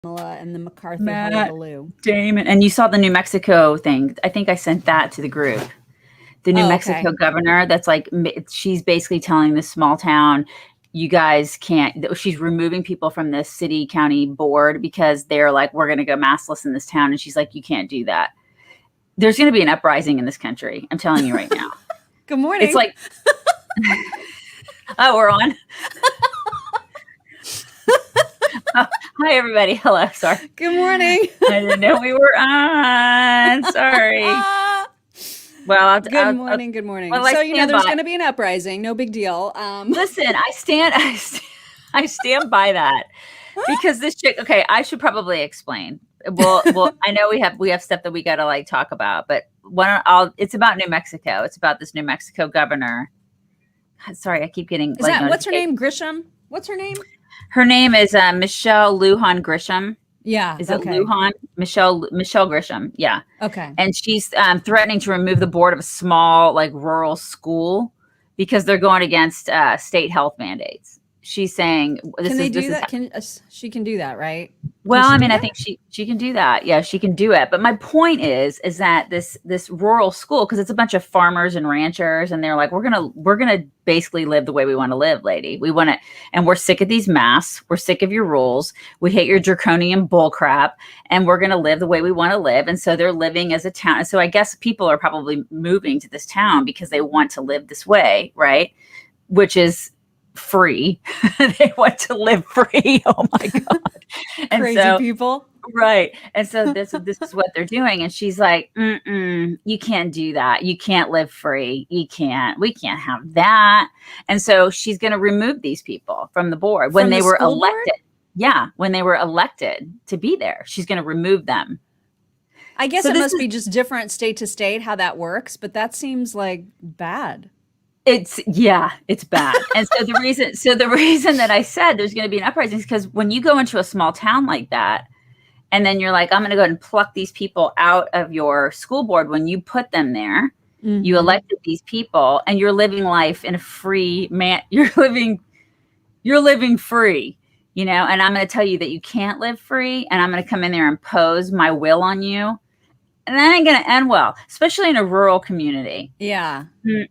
Kamala and the McCarthy Matt hullabaloo. Damon. And you saw the New Mexico thing. I think I sent that to the group. The New Mexico governor, that's like, she's basically telling this small town, you guys can't, she's removing people from the city county board because they're like, we're going to go maskless in this town. And she's like, you can't do that. There's going to be an uprising in this country. I'm telling you right now. Good morning. It's like, oh, we're on. Oh, hi, everybody. Hello. Sorry. Good morning. I didn't know we were on. Sorry. Well, good morning. Good morning. Well, so there's going to be an uprising. No big deal. Listen, I stand by that because this chick. Okay, I should probably explain. Well, I know we have stuff that we got to like talk about, but it's about New Mexico. It's about this New Mexico governor. Sorry, I keep getting. What's her name? Grisham. What's her name? Her name is Michelle Lujan Grisham. Yeah. Is it Lujan? Michelle Grisham. Yeah. Okay. And she's threatening to remove the board of a small, like, rural school because they're going against state health mandates. She's saying, she can do that, right? Well, I mean, I think she can do that. Yeah, she can do it. But my point is that this rural school, because it's a bunch of farmers and ranchers, and they're like, we're gonna basically live the way we want to live, lady. We want to, and we're sick of these masks. We're sick of your rules. We hate your draconian bull crap, and we're gonna live the way we want to live. And so they're living as a town. And so I guess people are probably moving to this town because they want to live this way, right? Which is free. They want to live free. Oh my God. And crazy people. Right. And so this is what they're doing. And she's like, you can't do that. You can't live free. We can't have that. And so she's going to remove these people from the board when they were elected. Yeah. When they were elected to be there, she's going to remove them. I guess it must be just different state to state how that works, but that seems like bad. It's bad. And so the reason that I said there's going to be an uprising is because when you go into a small town like that, and then you're like, I'm going to go ahead and pluck these people out of your school board. When you put them there, you elected these people, and you're living life in a free man. You're living free, and I'm going to tell you that you can't live free, and I'm going to come in there and impose my will on you. And that ain't going to end well, especially in a rural community. Yeah. No.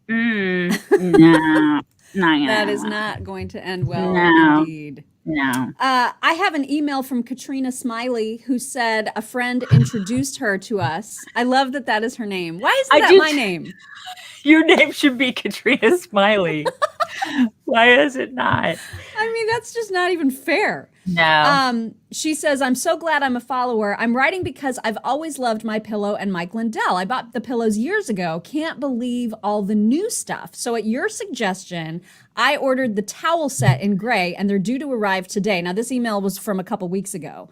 That is not going to end well, indeed. No. I have an email from Katrina Smiley who said a friend introduced her to us. I love that is her name. Why is that my name? Your name should be Katrina Smiley. Why is it not? I mean, that's just not even fair. No. She says, I'm so glad I'm a follower. I'm writing because I've always loved MyPillow and Mike Lindell. I bought the pillows years ago. Can't believe all the new stuff. So at your suggestion, I ordered the towel set in gray, and they're due to arrive today. Now, this email was from a couple weeks ago.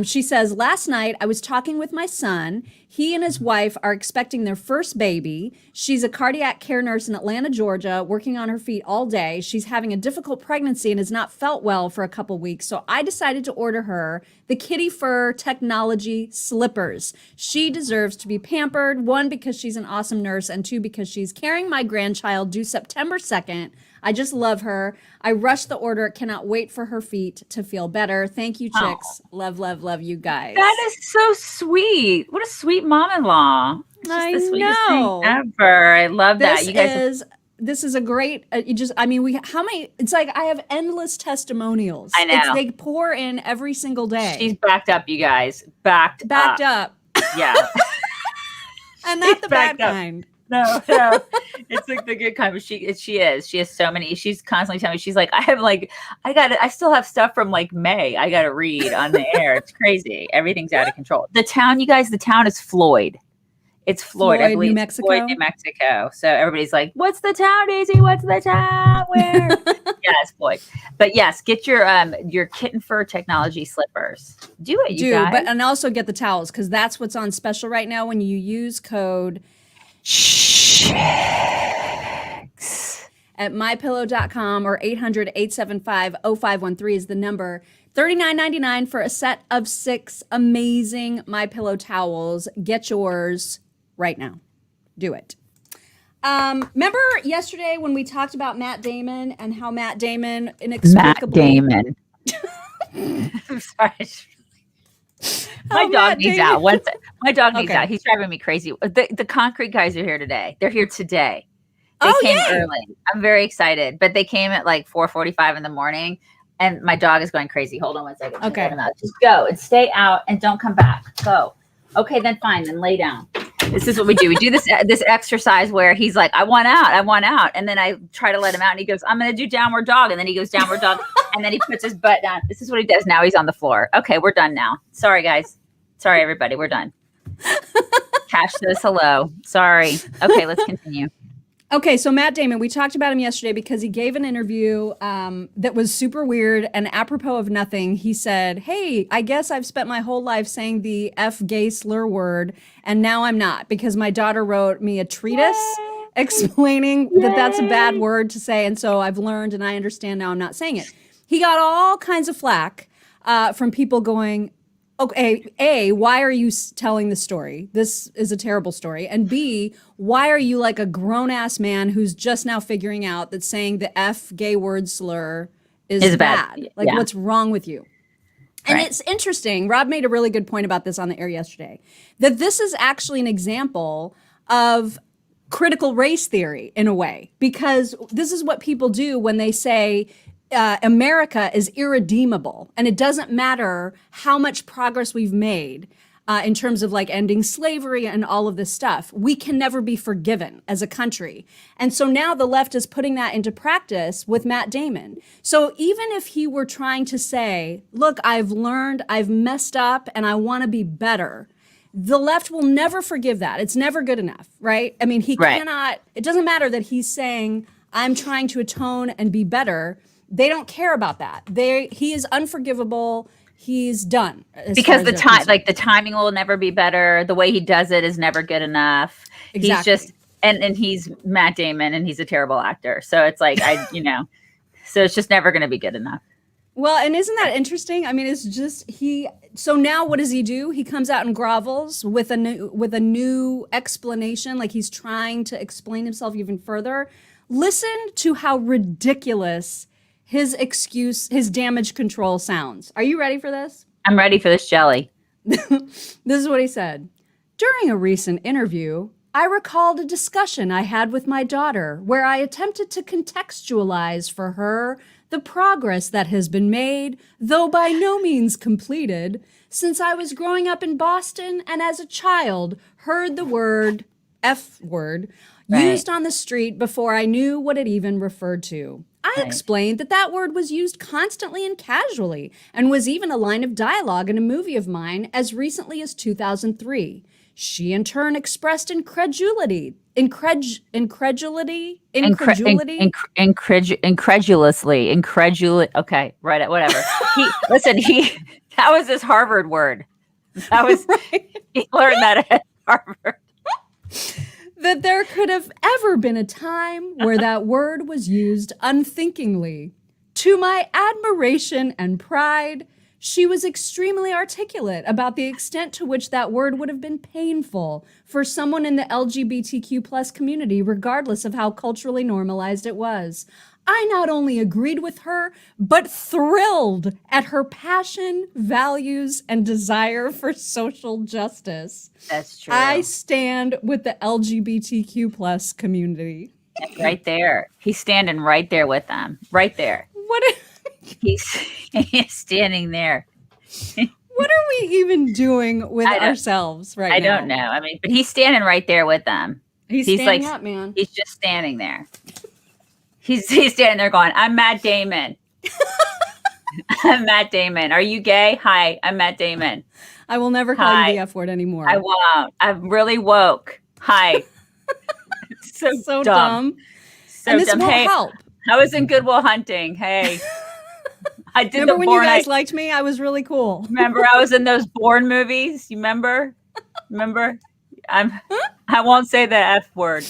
She says, last night I was talking with my son. He and his wife are expecting their first baby. She's a cardiac care nurse in Atlanta, Georgia, working on her feet all day. She's having a difficult pregnancy and has not felt well for a couple weeks. So I decided to order her the kitty fur technology slippers. She deserves to be pampered. 1, because she's an awesome nurse, and 2, because she's carrying my grandchild due September 2nd. I just love her. I rushed the order. Cannot wait for her feet to feel better. Thank you, chicks. Oh. Love, love, love you guys. That is so sweet. What a sweet mom-in-law. I know. Ever. I love that. You guys. This is a great. How many? It's like I have endless testimonials. I know. They pour in every single day. She's backed up, you guys. Backed up. Yeah. And not the bad kind. No, it's like the good kind. But she has so many. She's constantly telling me, she's like, I still have stuff from like May. I got to read on the air. It's crazy. Everything's out of control. The town, you guys, the town is Floyd. It's Floyd, I believe. New Mexico. Floyd, New Mexico. So everybody's like, what's the town, Daisy? What's the town? Where? Yeah, it's Floyd. But yes, get your kitten fur technology slippers. Do it, you guys. And also get the towels, because that's what's on special right now when you use code Chicks at mypillow.com or 800-875-0513 is the number. $39.99 for a set of 6 amazing MyPillow towels. Get yours right now. Do it. Remember yesterday when we talked about Matt Damon and how Matt Damon inexplicably... Matt Damon. I'm sorry. My Oh, dog Matt needs Damon. out. My dog needs Okay. out. He's driving me crazy. The concrete guys are here today. They're here today. They Oh, came yay. early. I'm very excited, but they came at like 4:45 in the morning, and my dog is going crazy. Hold on one second. Okay. Let him out. Just go and stay out and don't come back. Go. Okay, then fine. Then lay down. This is what we do. We do this exercise where he's like, I want out. And then I try to let him out and he goes, I'm going to do downward dog. And then he goes downward dog. And then he puts his butt down. This is what he does. Now he's on the floor. Okay, we're done now. Sorry, guys. Sorry, everybody. We're done. Cash says hello. Sorry. Okay, let's continue. Okay, so Matt Damon, we talked about him yesterday because he gave an interview that was super weird, and apropos of nothing, he said, hey, I guess I've spent my whole life saying the F gay slur word, and now I'm not, because my daughter wrote me a treatise explaining that that's a bad word to say, and so I've learned and I understand now I'm not saying it. He got all kinds of flack from people going, okay, A, why are you telling the story? This is a terrible story. And B, why are you like a grown-ass man who's just now figuring out that saying the F gay word slur is bad? Like, what's wrong with you? And it's interesting. Rob made a really good point about this on the air yesterday, that this is actually an example of critical race theory in a way, because this is what people do when they say, America is irredeemable, and it doesn't matter how much progress we've made in terms of like ending slavery and all of this stuff. We can never be forgiven as a country. And so now the left is putting that into practice with Matt Damon. So even if he were trying to say, look, I've learned, I've messed up, and I want to be better, the left will never forgive that. It's never good enough, right? I mean, he cannot, it doesn't matter that he's saying, I'm trying to atone and be better. They don't care about that. He is unforgivable. He's done. Because the timing will never be better. The way he does it is never good enough. Exactly. He's just and he's Matt Damon and he's a terrible actor. So it's like so it's just never going to be good enough. Well, and isn't that interesting? I mean, it's just so now what does he do? He comes out and grovels with a new explanation, like he's trying to explain himself even further. Listen to how ridiculous his damage control sounds. Are you ready for this? I'm ready for this jelly. This is what he said. During a recent interview, I recalled a discussion I had with my daughter where I attempted to contextualize for her the progress that has been made, though by no means completed, since I was growing up in Boston and as a child heard the word, F word, used on the street before I knew what it even referred to. I explained that word was used constantly and casually, and was even a line of dialogue in a movie of mine as recently as 2003. She in turn expressed incredulously. Okay, right, whatever. That was his Harvard word. That was he learned that at Harvard. That there could have ever been a time where that word was used unthinkingly. To my admiration and pride, she was extremely articulate about the extent to which that word would have been painful for someone in the LGBTQ plus community, regardless of how culturally normalized it was. I not only agreed with her, but thrilled at her passion, values, and desire for social justice. That's true. I stand with the LGBTQ plus community. Right there. He's standing right there with them. Right there. He's standing there. What are we even doing with ourselves right now? I don't know. I mean, but he's standing right there with them. He's standing up, man. He's just standing there. He's standing there going, I'm Matt Damon. I'm Matt Damon. Are you gay? Hi, I'm Matt Damon. I will never call you the F word anymore. I won't. I'm really woke. Hi. so dumb. And this won't help. I was in Good Will Hunting. Hey. I did remember when you guys liked me? I was really cool. Remember I was in those Bourne movies? You remember? I won't say the F word.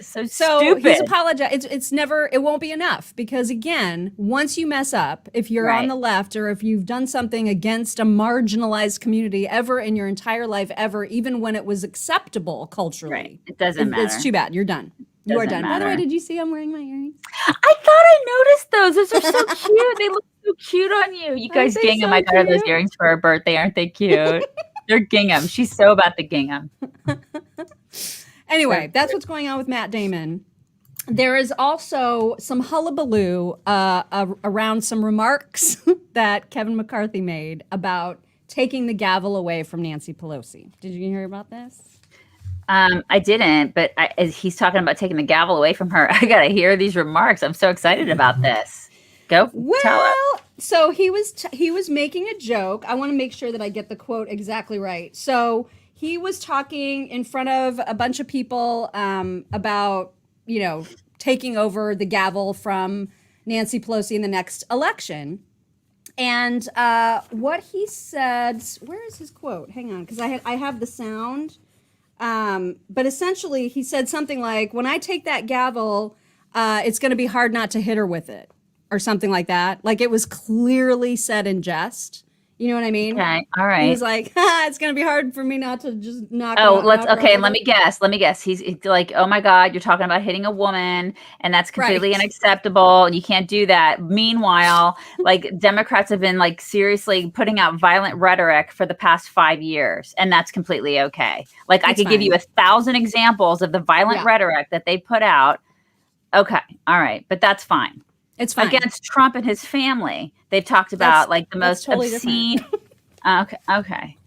So stupid. He's apologized. It won't be enough, because again, once you mess up, if you're on the left or if you've done something against a marginalized community ever in your entire life, ever, even when it was acceptable culturally, it doesn't matter. It's too bad. You're done. You are done. By the way, did you see I'm wearing my earrings? I thought I noticed those. Those are so cute. They look so cute on you. You guys Aren't they gingham. so I got her those cute? earrings for her birthday. Aren't they cute? They're gingham. She's so about the gingham. Anyway, that's what's going on with Matt Damon. There is also some hullabaloo around some remarks that Kevin McCarthy made about taking the gavel away from Nancy Pelosi. Did you hear about this? I didn't, but as he's talking about taking the gavel away from her, I got to hear these remarks. I'm so excited about this. Go tell us. So he was making a joke. I want to make sure that I get the quote exactly right. So he was talking in front of a bunch of people about, taking over the gavel from Nancy Pelosi in the next election. And what he said, where is his quote? Hang on, because I have the sound. But essentially, he said something like, when I take that gavel, it's going to be hard not to hit her with it, or something like that. Like, it was clearly said in jest. You know what I mean? Okay. All right. He was like, it's going to be hard for me not to just knock her out. Let me guess. He's like, oh my God, you're talking about hitting a woman, and that's completely unacceptable. And you can't do that. Meanwhile, like, Democrats have been like seriously putting out violent rhetoric for the past 5 years, and that's completely okay. Like, I could give you 1,000 examples of the violent rhetoric that they put out. Okay. All right. But that's fine. It's fine. Against Trump and his family. They've talked about like the most totally obscene. Okay.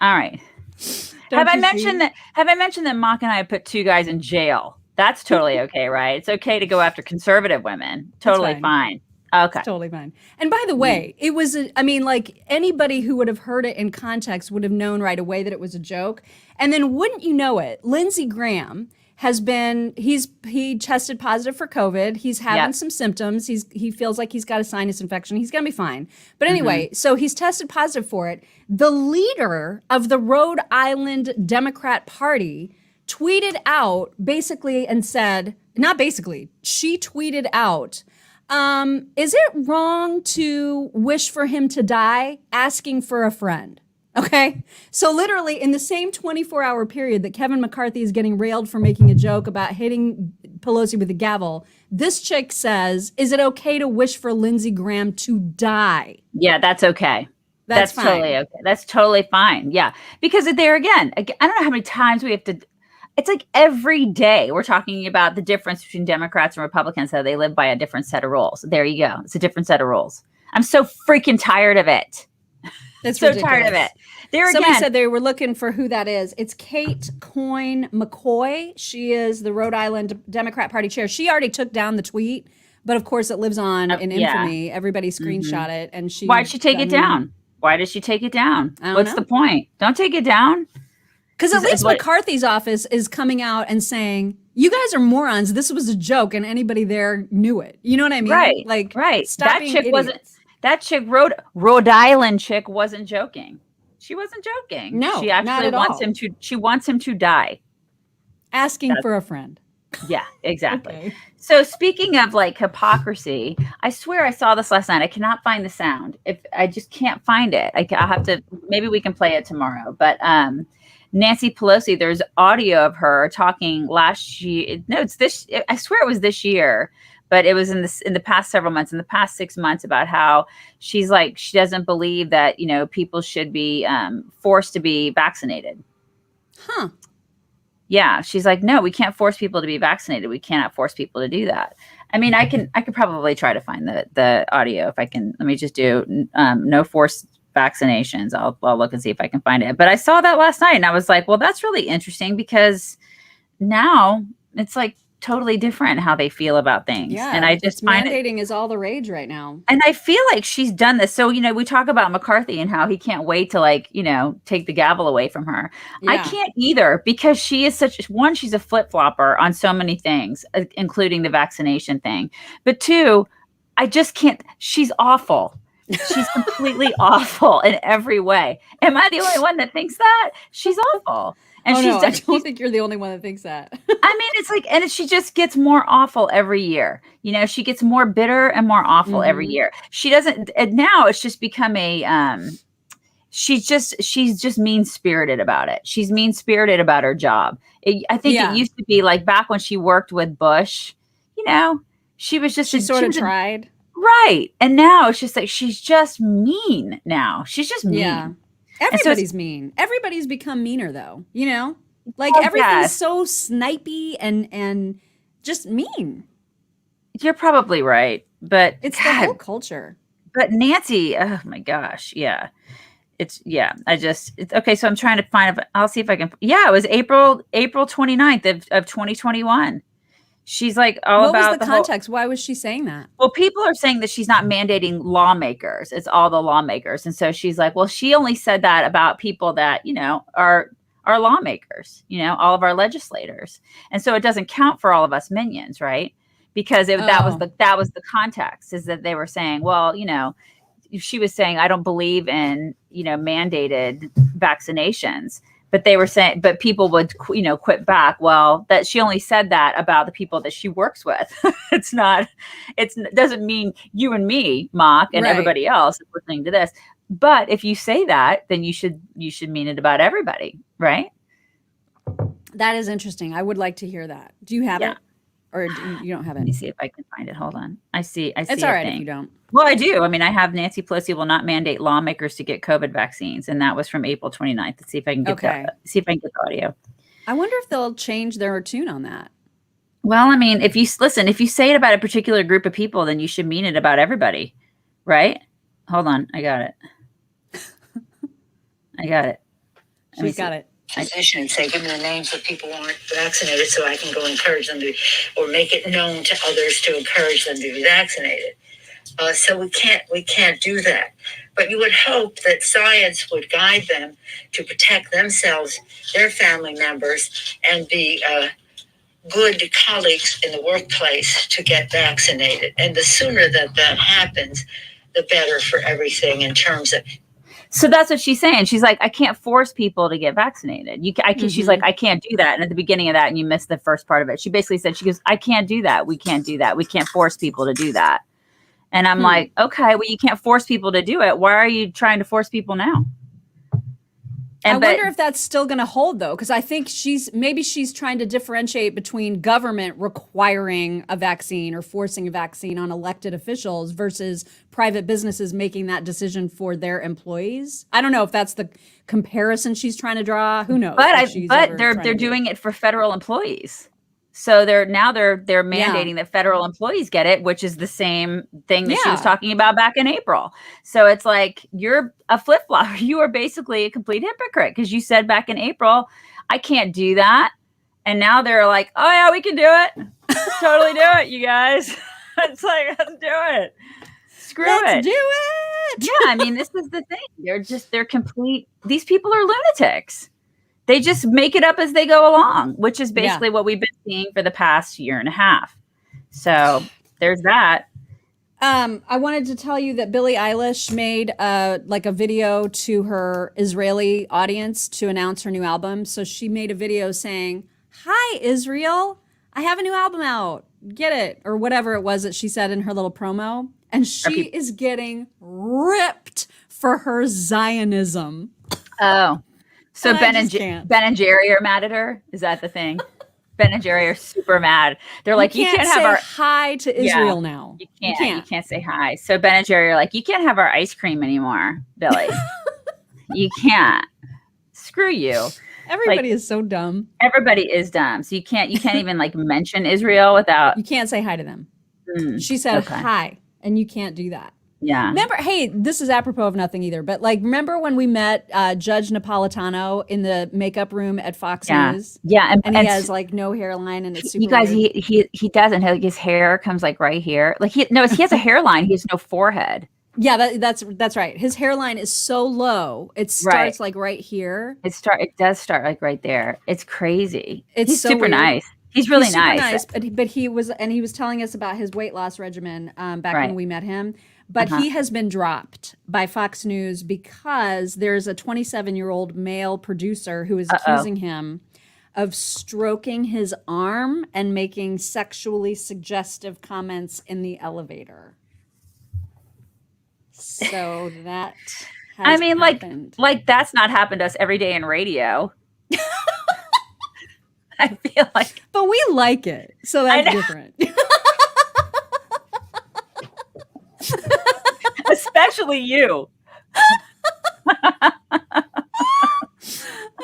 All right. Have I mentioned that Mock and I have put 2 guys in jail? That's totally okay, right? It's okay to go after conservative women. Totally fine. Okay. It's totally fine. And by the way, it was, like anybody who would have heard it in context would have known right away that it was a joke. And then wouldn't you know it, Lindsey Graham he tested positive for COVID. He's having some symptoms. He feels like he's got a sinus infection. He's going to be fine. But anyway, so he's tested positive for it. The leader of the Rhode Island Democrat Party tweeted out basically and said, not basically, she tweeted out, is it wrong to wish for him to die? Asking for a friend. Okay. So literally in the same 24-hour period that Kevin McCarthy is getting railed for making a joke about hitting Pelosi with a gavel, this chick says, is it okay to wish for Lindsey Graham to die? Yeah, that's okay. That's fine. Totally okay. That's totally fine. Yeah. Because there again, I don't know how many times we have to, it's like every day we're talking about the difference between Democrats and Republicans, that they live by a different set of rules. There you go. It's a different set of rules. I'm so freaking tired of it. That's so ridiculous. Tired of it. Somebody said they were looking for who that is. It's Kate Coyne McCoy. She is the Rhode Island Democrat Party chair. She already took down the tweet, but of course it lives on in infamy. Everybody screenshot it, and Why'd she take it down? Why did she take it down? What's the point? Don't take it down. Because at least McCarthy's office is coming out and saying, you guys are morons. This was a joke, and anybody there knew it. You know what I mean? Right. Like, Stop that chick idiots. That chick, Rhode Island chick, wasn't joking. She wasn't joking. No, she actually wants him to. She wants him to die. Asking for a friend. Yeah, exactly. Okay. So speaking of like hypocrisy, I swear I saw this last night. I cannot find the sound. If I just can't find it, I'll have to. Maybe we can play it tomorrow. But Nancy Pelosi, there's audio of her talking last year. No, it's this. I swear it was this year. But it was in the past several months, in the past 6 months, about how she's like, she doesn't believe that, people should be forced to be vaccinated. Huh. Yeah. She's like, no, we can't force people to be vaccinated. We cannot force people to do that. I mean, I could probably try to find the audio if I can. Let me just do no forced vaccinations. I'll look and see if I can find it. But I saw that last night and I was like, well, that's really interesting, because now it's like totally different how they feel about things. Yeah, and I just find mandating is all the rage right now. And I feel like she's done this. So, we talk about McCarthy and how he can't wait to take the gavel away from her. Yeah. I can't either, because she is she's a flip-flopper on so many things, including the vaccination thing. But 2, I just can't. She's awful. She's completely awful in every way. Am I the only one that thinks that? She's awful. And I don't think you're the only one that thinks that. I mean, it's like, and she just gets more awful every year. She gets more bitter and more awful every year. She doesn't, and now it's just become she's just mean-spirited about it. She's mean-spirited about her job. I think it used to be like back when she worked with Bush, she was just, she sort of tried. Right. And now it's just like, she's just mean now. She's just mean. Yeah. Everybody's mean. Everybody's become meaner though, you know? Like Oh, everything's yes. so snipey and just mean. You're probably right. But It's the God, whole culture. but Nancy, oh my gosh. Yeah. Okay. So I'm trying to find, I'll see if I can. Yeah. It was April 29th of 2021. She's like all What about was the whole, context? Why was she saying that? well, people are saying that she's not mandating lawmakers. It's all the lawmakers. And so she's like, well, she only said that about people that, are lawmakers, all of our legislators. And so it doesn't count for all of us minions, right? Because that was the context, is that they were saying, well, she was saying, I don't believe in, mandated vaccinations. But they were saying, but people would, quit back. Well, that she only said that about the people that she works with. It doesn't mean you and me, Mock, and everybody else is listening to this. But if you say that, then you should mean it about everybody, right? That is interesting. I would like to hear that. Do you have it? Or you don't have it? Let me see if I can find it. Hold on. I see. It's all right if you don't. Well, I do. I mean, I have Nancy Pelosi will not mandate lawmakers to get COVID vaccines, and that was from April 29th. Let's see if I can get the audio. I wonder if they'll change their tune on that. Well, I mean, if you say it about a particular group of people, then you should mean it about everybody, right? Hold on. I got it. She's got it. Physician and say, give me the names of people who aren't vaccinated so I can go encourage them to, or make it known to others to encourage them to be vaccinated. So we can't do that. But you would hope that science would guide them to protect themselves, their family members, and be good colleagues in the workplace to get vaccinated. And the sooner that happens, the better for everything in terms of. So that's what she's saying. She's like, I can't force people to get vaccinated. She's like, I can't do that. And at the beginning of that, and you missed the first part of it, she basically said, she goes, I can't do that. We can't do that. We can't force people to do that. And I'm like, okay, well, you can't force people to do it. Why are you trying to force people now? I wonder if that's still going to hold, though, because I think she's trying to differentiate between government requiring a vaccine or forcing a vaccine on elected officials versus private businesses making that decision for their employees. I don't know if that's the comparison she's trying to draw. Who knows? But they're doing it for federal employees. So they're mandating that federal employees get it, which is the same thing that she was talking about back in April. So it's like, you're a flip-flopper. You are basically a complete hypocrite, because you said back in April, I can't do that. And now they're like, oh yeah, we can do it. Totally do it, you guys. It's like, let's do it. Let's do it. Yeah, I mean, this is the thing. These people are lunatics. They just make it up as they go along, which is basically what we've been seeing for the past year and a half. So there's that. I wanted to tell you that Billie Eilish made a video to her Israeli audience to announce her new album. So she made a video saying, "Hi, Israel. I have a new album out. Get it," or whatever it was that she said in her little promo. And she is getting ripped for her Zionism. Oh. So Ben and Jerry are mad at her? Is that the thing? Ben and Jerry are super mad. They're like, you can't have our hi to Israel now. You can't say hi. So Ben and Jerry are like, you can't have our ice cream anymore, Billy. You can't. Screw you. Everybody is so dumb. Everybody is dumb. So you can't even mention Israel without. You can't say hi to them. She said hi, and you can't do that. Yeah. Remember, hey, this is apropos of nothing either, but remember when we met Judge Napolitano in the makeup room at Fox News? Yeah. And he has no hairline, and it's super you guys, weird. he doesn't. His hair comes right here. He has a hairline. He has no forehead. Yeah, that's right. His hairline is so low. It starts right here. It does start right there. It's crazy. He's so super weird. Nice. He's really nice. But he was telling us about his weight loss regimen back when we met him. But he has been dropped by Fox News because there's a 27-year-old male producer who is accusing him of stroking his arm and making sexually suggestive comments in the elevator. So that has happened. like that's not happened to us every day in radio. I feel like. But we like it. So that's different. Especially you.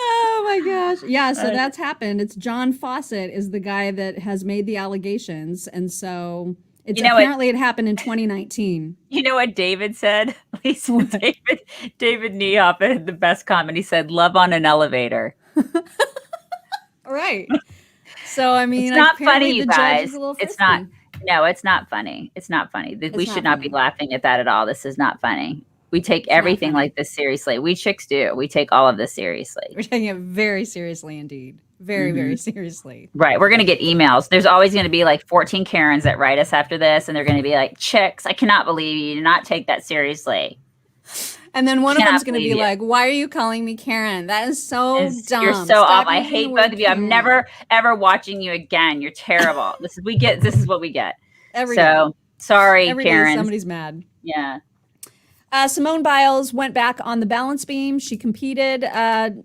Oh my gosh. Yeah, so that's happened. It's John Fawcett is the guy that has made the allegations. And so it's apparently it happened in 2019. You know what David said? David Niehoff had the best comment. He said, "Love on an elevator." Right. So I mean, it's not funny, you the guys. Judge is a little It's frisky. not. No, it's not funny. It's not funny. We should not be laughing at that at all. This is not funny. We take everything like this seriously. We chicks do. We take all of this seriously. We're taking it very seriously indeed. Very, very seriously. Right. We're going to get emails. There's always going to be like 14 Karens that write us after this. And they're going to be like, chicks, I cannot believe you do not take that seriously. And then one of them's going to be like, why are you calling me Karen? That is so dumb. You're so off. I hate both of you. I'm never, ever watching you again. You're terrible. This is what we get. Every day. Sorry, Every Karen. Somebody's mad. Yeah. Simone Biles went back on the balance beam. She competed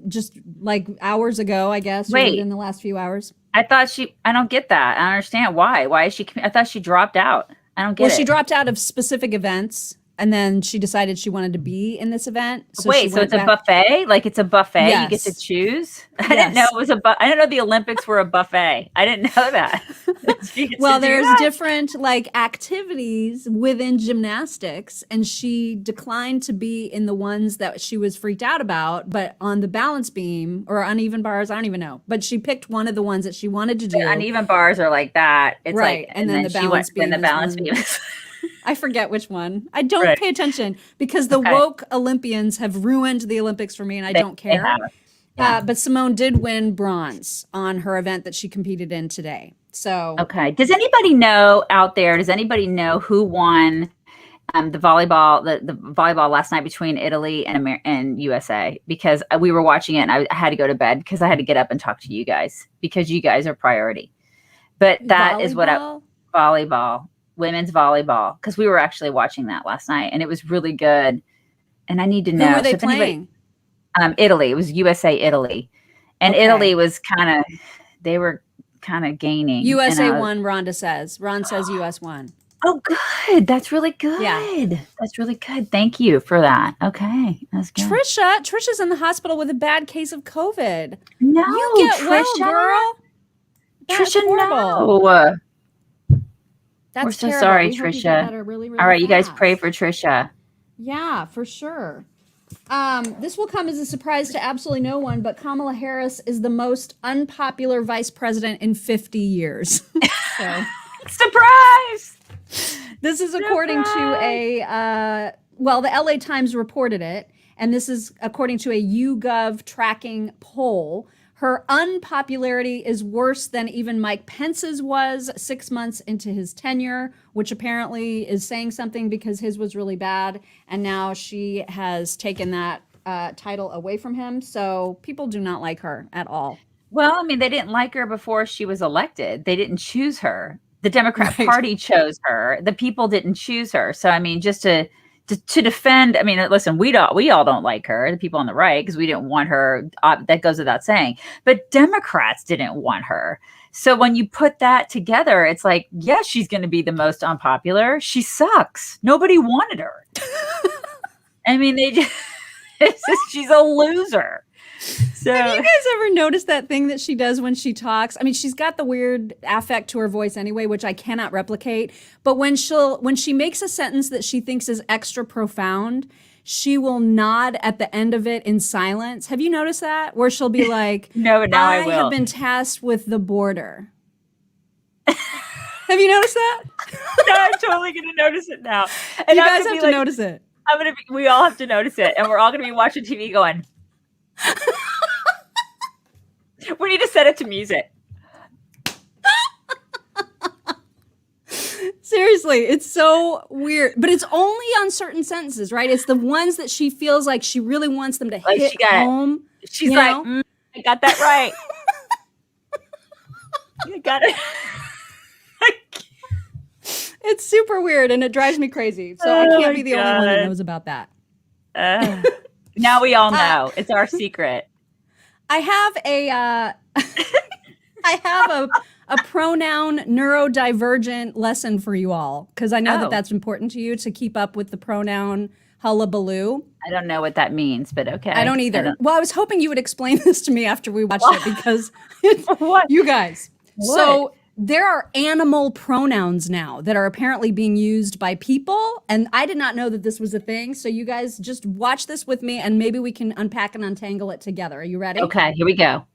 just like hours ago, I guess. Wait. In the last few hours. I don't get that. I don't understand why. Why is she? I thought she dropped out. I don't get it. Well, she dropped out of specific events. And then she decided she wanted to be in this event. So it's a buffet? Like it's a buffet? Yes. You get to choose? I didn't know it was I didn't know the Olympics were a buffet. I didn't know that. Well, there's different like activities within gymnastics. And she declined to be in the ones that she was freaked out about. But on the balance beam or uneven bars, I don't even know. But she picked one of the ones that she wanted to do. The uneven bars are like that. It's right. Like, and then the balance beam. Then the balance beam. I forget which one. I don't pay attention because the woke Olympians have ruined the Olympics for me and I don't care. But Simone did win bronze on her event that she competed in today. So okay. Does anybody know out there, who won the volleyball, the volleyball last night between Italy and USA? Because we were watching it and I had to go to bed because I had to get up and talk to you guys because you guys are priority. But that is what volleyball. Women's volleyball, because we were actually watching that last night and it was really good. And I need to know. Who were they playing? Italy. It was USA Italy. And Italy was they were kind of gaining. USA won, Rhonda says. Ron says US won. Oh, good. That's really good. Yeah. That's really good. Thank you for that. Okay. That's good. Trisha's in the hospital with a bad case of COVID. No, you get Trisha, well, girl. Trisha, no. That's We're so terrible. sorry, we Trisha. Really, really all right, fast. you guys pray for Trisha. Yeah, for sure. This will come as a surprise to absolutely no one, but Kamala Harris is the most unpopular vice president in 50 years. So, surprise! This is according to the LA Times reported it, and this is according to a YouGov tracking poll. Her unpopularity is worse than even Mike Pence's was 6 months into his tenure, which apparently is saying something because his was really bad. And now she has taken that title away from him. So people do not like her at all. Well, I mean, they didn't like her before she was elected. They didn't choose her. The Democrat Party chose her. The people didn't choose her. So, I mean, just to defend, I mean, listen, we all don't like her, the people on the right, because we didn't want her. That goes without saying. But Democrats didn't want her. So when you put that together, it's like, yes, she's going to be the most unpopular. She sucks. Nobody wanted her. I mean, she's a loser. So, have you guys ever noticed that thing that she does when she talks? I mean, she's got the weird affect to her voice anyway, which I cannot replicate. But when she makes a sentence that she thinks is extra profound, she will nod at the end of it in silence. Have you noticed that? Where she'll be like, no, but now I will. I have been tasked with the border. Have you noticed that? No, I'm totally going to notice it now. And you guys have to notice it. We all have to notice it. And we're all going to be watching TV going, we need to set it to music. Seriously, it's so weird. But it's only on certain sentences, right? It's the ones that she feels like she really wants them to hit home. She's like, I got that right. You got it. It's super weird and it drives me crazy. So I can't be the only one that knows about that. Now we all know. It's our secret. I have I have a pronoun neurodivergent lesson for you all because I know that that's important to you to keep up with the pronoun hullabaloo. I don't know what that means, but okay. I don't either. Well, I was hoping you would explain this to me after we watched it because What? you guys. What? So there are animal pronouns now that are apparently being used by people. And I did not know that this was a thing. So you guys just watch this with me and maybe we can unpack and untangle it together. Are you ready? Okay, here we go.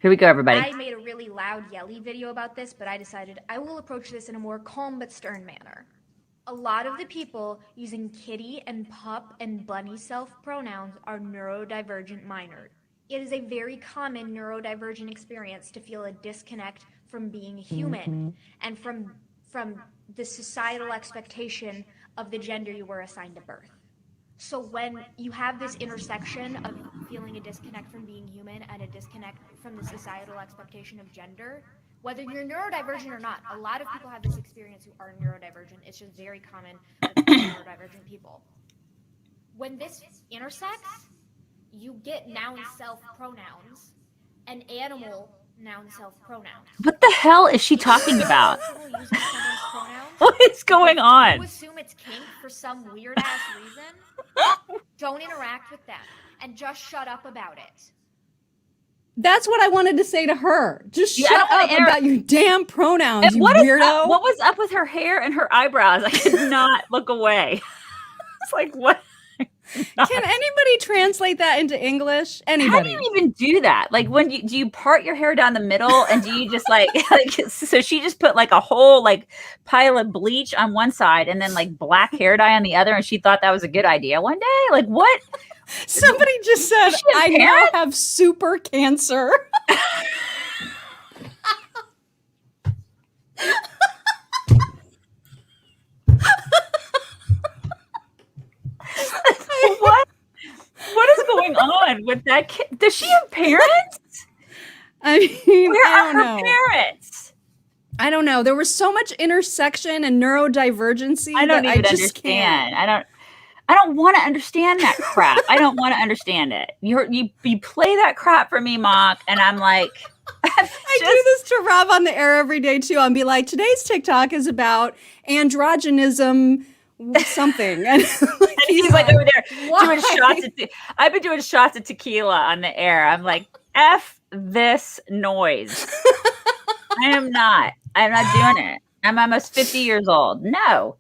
Here we go, everybody. I made a really loud, yelly video about this, but I decided I will approach this in a more calm but stern manner. A lot of the people using kitty and pup and bunny self-pronouns are neurodivergent minors. It is a very common neurodivergent experience to feel a disconnect from being human and from the societal expectation of the gender you were assigned at birth. So when you have this intersection of feeling a disconnect from being human and a disconnect from the societal expectation of gender, whether you're neurodivergent or not, a lot of people have this experience who are neurodivergent. It's just very common with neurodivergent people. When this intersects, you get noun self pronouns and animal noun self pronouns. What the hell is she talking about? People using someone's pronouns, What is going you on? assume it's kink for some weird ass reason. Don't interact with them and just shut up about it. That's what I wanted to say to her. Just Yeah, I shut don't wanna up about your damn pronouns, And you what is weirdo. up, what was up with her hair and her eyebrows? I could not look away. It's like, what? Can anybody translate that into English? How do Anybody? you even do that? Like, when do you part your hair down the middle, and do you just like so she just put like a whole like pile of bleach on one side and then like black hair dye on the other, and she thought that was a good idea one day? Like, what? Somebody just said, Is she a I now parent? have super cancer. What? What is going on with that kid? Does she have parents? I mean, Where I are don't her know. parents? I don't know. There was so much intersection and neurodivergency. I don't that even I just understand. Can't. I don't want to understand that crap. I don't want to understand it. You play that crap for me, Mock, and I'm like, I do this to Rob on the air every day too. I'll be like, today's TikTok is about androgenism something. And like, he's like over there why? doing shots of I've been doing shots of tequila on the air. I'm like, F this noise. I'm not doing it. I'm almost 50 years old. No.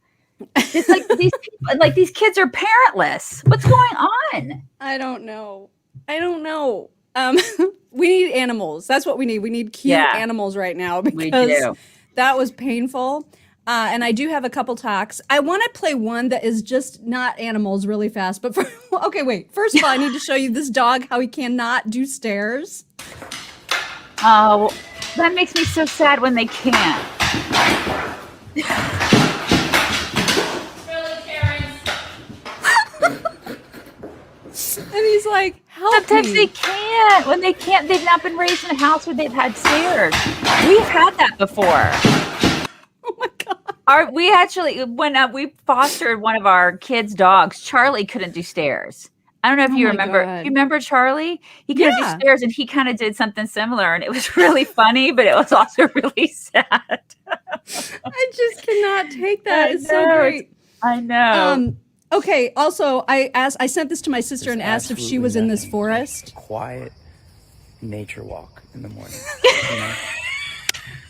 It's like these people, like these kids are parentless. What's going on? I don't know. We need animals. That's what we need. We need cute Yeah. animals right now We because do. that was painful. And I do have a couple talks. I want to play one that is just not animals really fast. But okay, wait. First of all, I need to show you this dog, how he cannot do stairs. Oh, that makes me so sad when they can't. And he's like, help Sometimes me. they can't. When they can't, they've not been raised in a house where they've had stairs. We've had that before. Oh my God. We actually, when we fostered one of our kids' dogs, Charlie couldn't do stairs. I don't know if Oh you my remember. God. You remember Charlie? He couldn't Yeah. do stairs, and he kind of did something similar, and it was really funny, but it was also really sad. I just cannot take that. I It's so know, great. I know. Okay. Also, I sent this to my sister and asked if she was in this forest. Quiet nature walk in the morning. You know?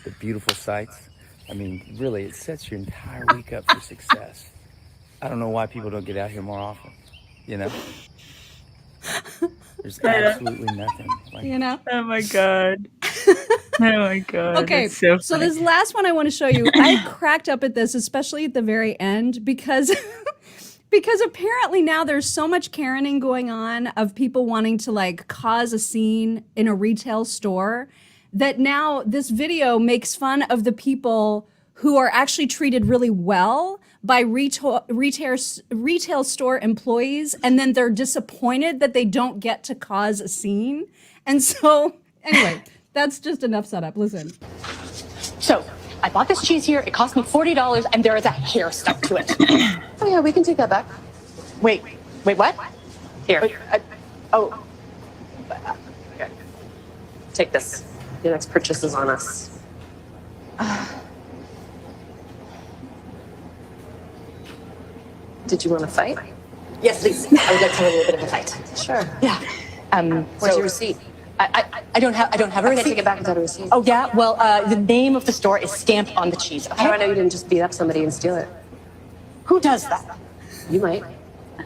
The beautiful sights. I mean, really, it sets your entire week up for success. I don't know why people don't get out here more often. You know? There's absolutely nothing like You know. Oh my god. Oh my god. Okay, that's so so funny. this last one I want to show you, I cracked up at this, especially at the very end, because because apparently now there's so much Karening going on of people wanting to like cause a scene in a retail store that now this video makes fun of the people who are actually treated really well by retail store employees, and then they're disappointed that they don't get to cause a scene. And so, anyway, that's just enough setup. Listen. So I bought this cheese here. It cost me $40, and there is a hair stuck to it. Oh yeah, we can take that back. Wait, what? Here. Oh, Okay. Take this. Your next purchase is on us. Did you want to fight? Yes, please. I would like to have a little bit of a fight. Sure. Yeah. Where's your receipt? I don't have a We're gonna receipt. take it back without a receipt. Oh yeah. Well, the name of the store is stamped on the cheese. Okay? How do I know you didn't just beat up somebody and steal it? Who does that? You might.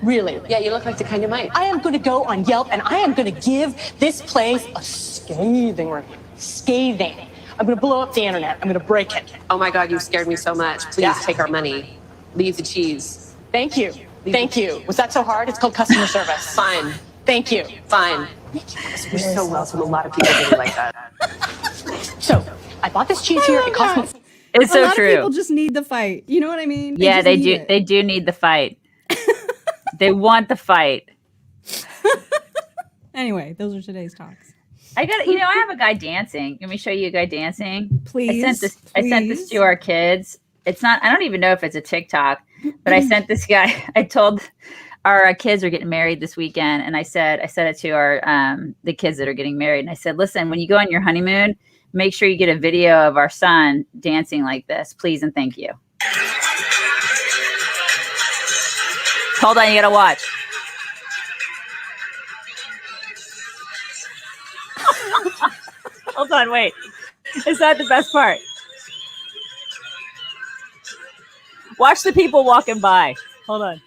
Really? Yeah, you look like the kind you might. I am going to go on Yelp and I am going to give this place a scathing review. Scathing. I'm going to blow up the internet. I'm going to break it. Oh my God, you scared me so much. Please Yeah. take our money. Leave the cheese. Thank you. Thank you. Was that so hard? It's called customer service. Fine. Thank you. Fine. You're so welcome. A lot of people do like that. So, I bought this cheese here. It cost me. It's A so lot of true. people just need the fight. You know what I mean? Yeah, just they need do. it. They do need the fight. They want the fight. Anyway, those are today's talks. I got. I have a guy dancing. Let me show you a guy dancing. Please. I sent this please. to our kids. It's not. I don't even know if it's a TikTok, but I sent this guy. I told our kids are getting married this weekend, and I said it to our the kids that are getting married, and I said, listen, when you go on your honeymoon, make sure you get a video of our son dancing like this, please and thank you. Hold on, you gotta watch. Hold on, wait. Is that the best part? Watch the people walking by. Hold on.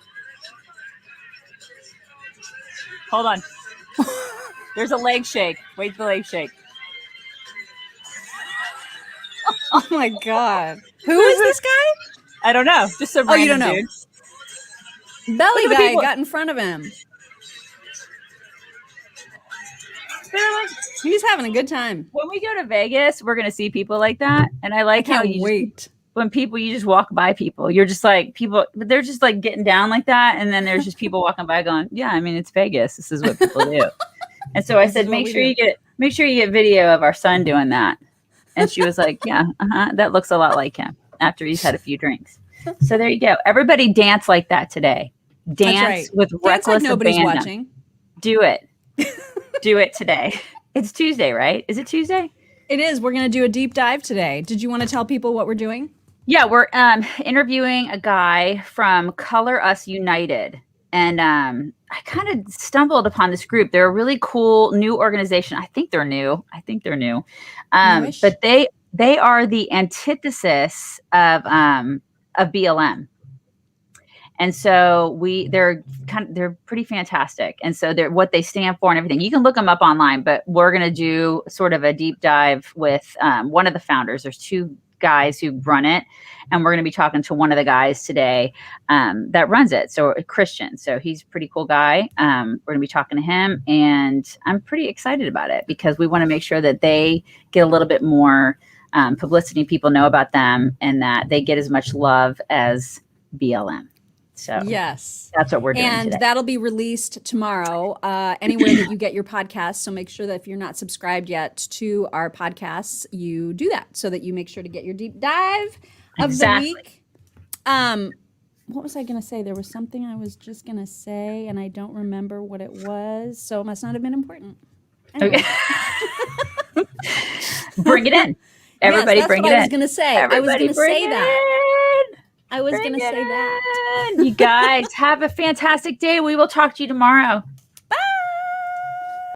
Hold on. There's a leg shake. Wait for the leg shake. Oh my God. Who is this guy? I don't know. Just some Oh, you random don't know. dude. Belly Look at the guy people. got in front of him. They're like, He's having a good time. when we go to Vegas, we're gonna see people like that, and I like how Can't you wait. when you just walk by people, you're just like people, but they're just like getting down like that, and then there's just people walking by going, yeah, I mean it's Vegas. This is what people do. And so I This said, is what make we sure do. you get video of our son doing that. And she was like, yeah, that looks a lot like him after he's had a few drinks. So there you go. Everybody dance like that today. Dance right. with Dance reckless like nobody's abandon. watching. Do it. Do it today. It's Tuesday, right? Is it Tuesday? It is. We're going to do a deep dive today. Did you want to tell people what we're doing? Yeah, we're interviewing a guy from Color Us United. And I kind of stumbled upon this group. They're a really cool new organization. I think they're new. Newish? But they are the antithesis of BLM. And so they're pretty fantastic. And so they're what they stand for and everything. You can look them up online, but we're going to do sort of a deep dive with one of the founders. There's two guys who run it, and we're going to be talking to one of the guys today that runs it. So a Christian. So he's a pretty cool guy. We're going to be talking to him, and I'm pretty excited about it because we want to make sure that they get a little bit more publicity, people know about them, and that they get as much love as BLM. So Yes. that's what we're doing And today. that'll be released tomorrow, anywhere that you get your podcasts. So make sure that if you're not subscribed yet to our podcasts, you do that so that you make sure to get your deep dive of Exactly. the week. What was I going to say? There was something I was just going to say, and I don't remember what it was. So it must not have been important. Anyway. Okay. Bring it in. Everybody yes, that's bring what it I was in. going to say. I was Everybody going to bring say it that. in. I was Bring going to it say that. in. You guys have a fantastic day. We will talk to you tomorrow.